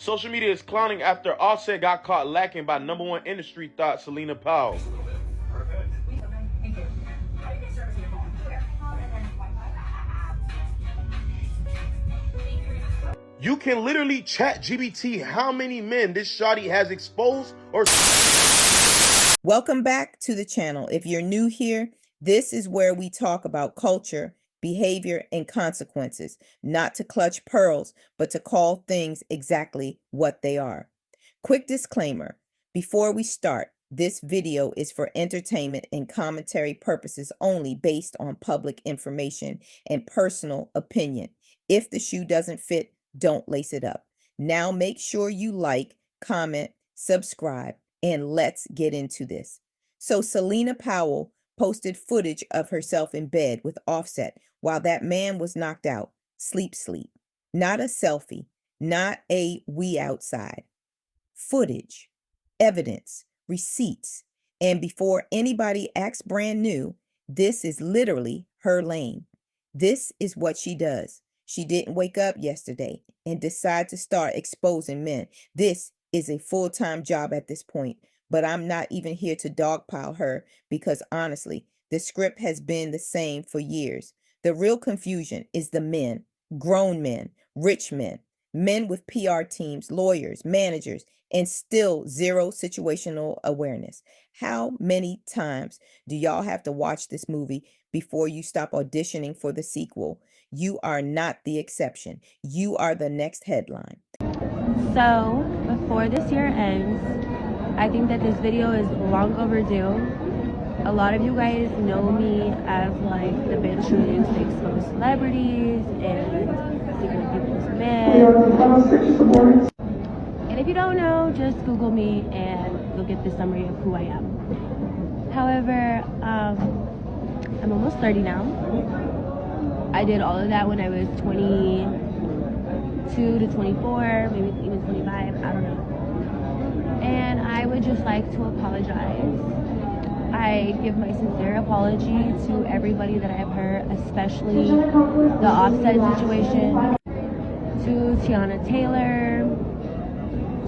Social media is clowning after Offset got caught lacking by #1 industry thought Celina Powell. You can literally chat GBT how many men this shawty has exposed or... Welcome back to the channel. If you're new here, this is where we talk about culture, behavior, and consequences, not to clutch pearls, but to call things exactly what they are. Quick disclaimer, before we start, this video is for entertainment and commentary purposes only based on public information and personal opinion. If the shoe doesn't fit, don't lace it up. Now make sure you like, comment, subscribe, and let's get into this. So Celina Powell posted footage of herself in bed with Offset while that man was knocked out. Sleep. Not a selfie, not a we outside. Footage, evidence, receipts, and before anybody acts brand new, this is literally her lane. This is what she does. She didn't wake up yesterday and decide to start exposing men. This is a full-time job at this point, but I'm not even here to dogpile her because honestly, the script has been the same for years. The real confusion is the men, grown men, rich men, men with PR teams, lawyers, managers, and still zero situational awareness. How many times do y'all have to watch this movie before you stop auditioning for the sequel? You are not the exception. You are the next headline. So, before this year ends, I think that this video is long overdue. A lot of you guys know me as like the bitch who used to expose celebrities and secret people's men. And if you don't know, just Google me and you'll get the summary of who I am. However, I'm almost 30 now. I did all of that when I was 22 to 24, maybe even 25, I don't know. And I would just like to apologize. I give my sincere apology to everybody that I've hurt, especially the Offset situation, to Tiana Taylor,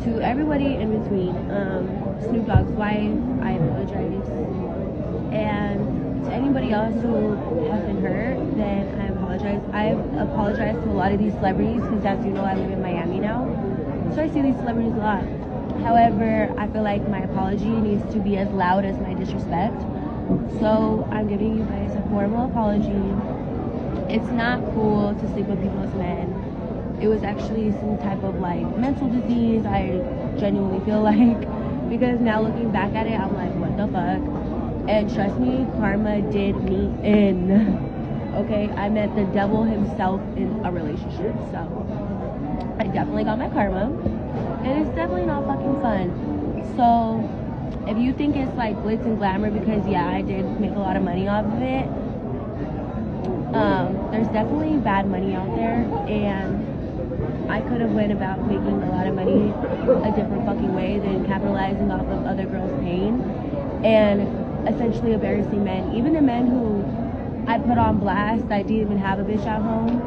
to everybody in between. Snoop Dogg's wife, I apologize. And to anybody else who has been hurt, then I apologize. I've apologized to a lot of these celebrities because, as you know, I live in Miami now, so I see these celebrities a lot. However, I feel like my apology needs to be as loud as my disrespect. So I'm giving you guys a formal apology. It's not cool to sleep with people's men. It was actually some type of like mental disease, I genuinely feel like, because now looking back at it, I'm like, what the fuck? And trust me, karma did me in. Okay, I met the devil himself in a relationship, so I definitely got my karma, and it's definitely not fucking fun. So if you think it's like glitz and glamour, because yeah, I did make a lot of money off of it, there's definitely bad money out there, and I could have went about making a lot of money a different fucking way than capitalizing off of other girls' pain and essentially embarrassing men. Even the men who I put on blast, I didn't even have a bitch at home,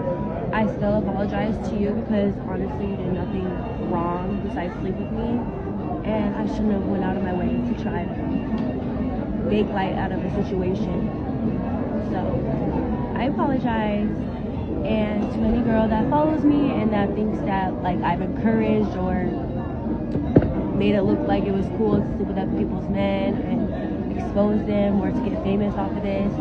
I still apologize to you because honestly you did nothing wrong besides sleep with me, and I shouldn't have went out of my way to try to make light out of the situation. So I apologize. And to any girl that follows me and that thinks that like I've encouraged or made it look like it was cool to sleep with other people's men and expose them or to get famous off of this,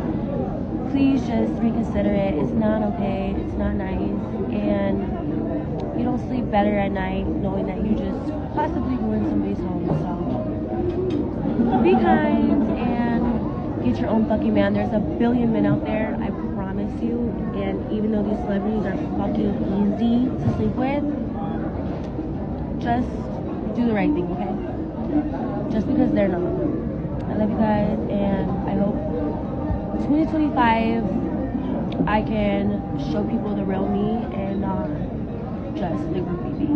please just reconsider it. It's not okay. It's not nice. And you don't sleep better at night knowing that you just possibly ruined somebody's home. So be kind and get your own fucking man. There's a billion men out there, I promise you. And even though these celebrities are fucking easy to sleep with, just do the right thing, okay? Just because they're not. I love you guys, and I hope 2025 I can show people the real me and not just the groupie me.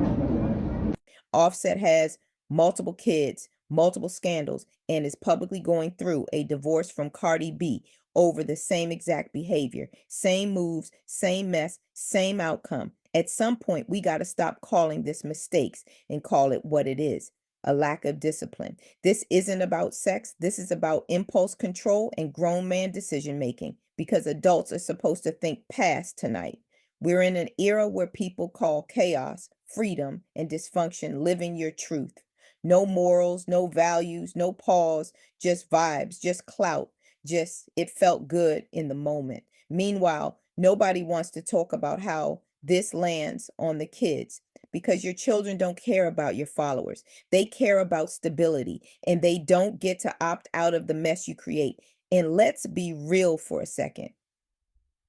Offset has multiple kids, multiple scandals, and is publicly going through a divorce from Cardi B over the same exact behavior, same moves, same mess, same outcome. At some point, we got to stop calling this mistakes and call it what it is, a lack of discipline. This isn't about sex. This is about impulse control and grown man decision making, because adults are supposed to think past tonight. We're in an era where people call chaos, freedom, and dysfunction living your truth. No morals, no values, no pause, just vibes, just clout, just it felt good in the moment. Meanwhile, nobody wants to talk about how this lands on the kids, because your children don't care about your followers. They care about stability, and they don't get to opt out of the mess you create. And let's be real for a second.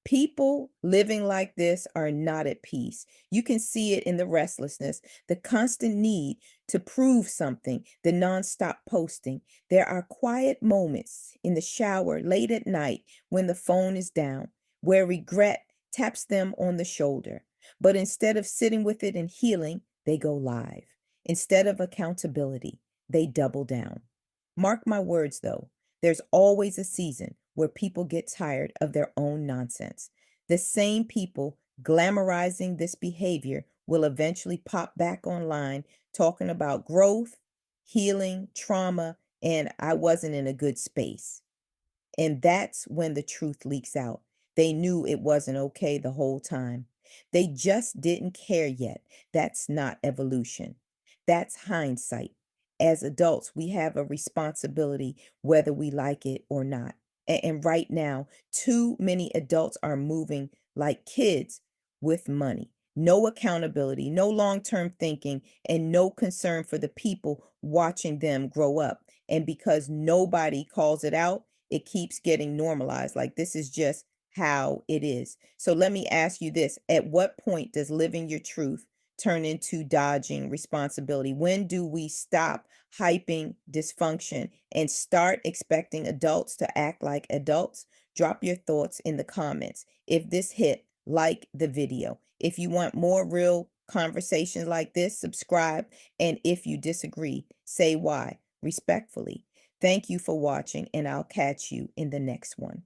People living like this are not at peace. You can see it in the restlessness, the constant need to prove something, the nonstop posting. There are quiet moments in the shower late at night when the phone is down, where regret taps them on the shoulder. But instead of sitting with it and healing, they go live. Instead of accountability, they double down. Mark my words, though, there's always a season where people get tired of their own nonsense. The same people glamorizing this behavior will eventually pop back online talking about growth, healing, trauma, and I wasn't in a good space. And that's when the truth leaks out. They knew it wasn't okay the whole time. They just didn't care yet. That's not evolution. That's hindsight. As adults, we have a responsibility whether we like it or not. And right now, too many adults are moving like kids with money. No accountability, no long-term thinking, and no concern for the people watching them grow up. And because nobody calls it out, it keeps getting normalized. Like this is just how it is. So let me ask you this. At what point does living your truth turn into dodging responsibility? When do we stop hyping dysfunction and start expecting adults to act like adults? Drop your thoughts in the comments. If this hit, like the video. If you want more real conversations like this, subscribe. And if you disagree, say why respectfully. Thank you for watching, and I'll catch you in the next one.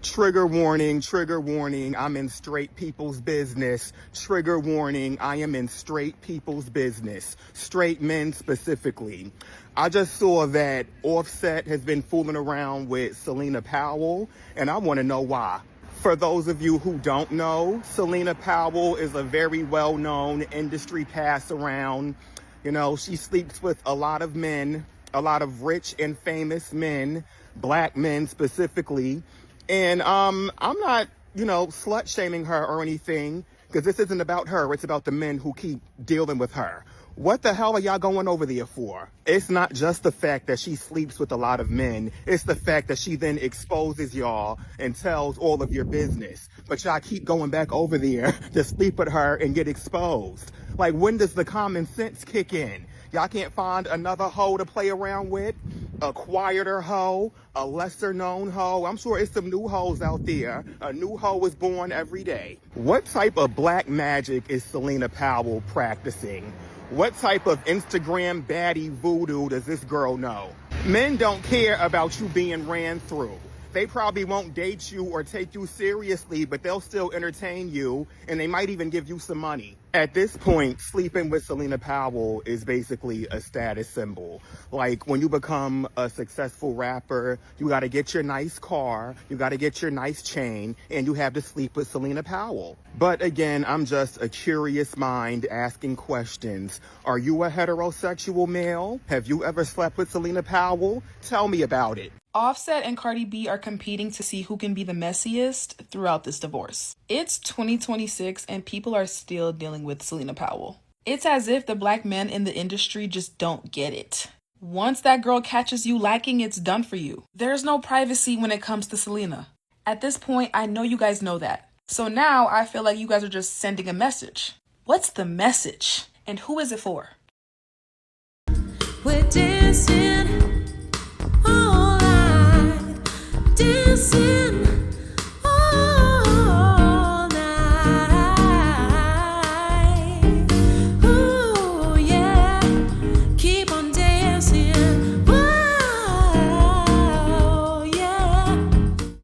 Trigger warning, I'm in straight people's business. Trigger warning, I am in straight people's business. Straight men specifically. I just saw that Offset has been fooling around with Celina Powell, and I want to know why. For those of you who don't know, Celina Powell is a very well-known industry pass-around. You know, she sleeps with a lot of men, a lot of rich and famous men, black men specifically. And I'm not, slut shaming her or anything, because this isn't about her. It's about the men who keep dealing with her. What the hell are y'all going over there for? It's not just the fact that she sleeps with a lot of men. It's the fact that she then exposes y'all and tells all of your business. But y'all keep going back over there to sleep with her and get exposed. Like, when does the common sense kick in? Y'all can't find another hoe to play around with? A quieter hoe? A lesser known hoe? I'm sure it's some new hoes out there. A new hoe is born every day. What type of black magic is Celina Powell practicing? What type of Instagram baddie voodoo does this girl know? Men don't care about you being ran through. They probably won't date you or take you seriously, but they'll still entertain you, and they might even give you some money. At this point, sleeping with Celina Powell is basically a status symbol. Like, when you become a successful rapper, you got to get your nice car, you got to get your nice chain, and you have to sleep with Celina Powell. But again, I'm just a curious mind asking questions. Are you a heterosexual male? Have you ever slept with Celina Powell? Tell me about it. Offset and Cardi B are competing to see who can be the messiest throughout this divorce. It's 2026 and people are still dealing with Celina Powell. It's as if the black men in the industry just don't get it. Once that girl catches you lacking, it's done for you. There's no privacy when it comes to Celina. At this point, I know you guys know that. So now I feel like you guys are just sending a message. What's the message? And who is it for? We're dancing all night, dancing.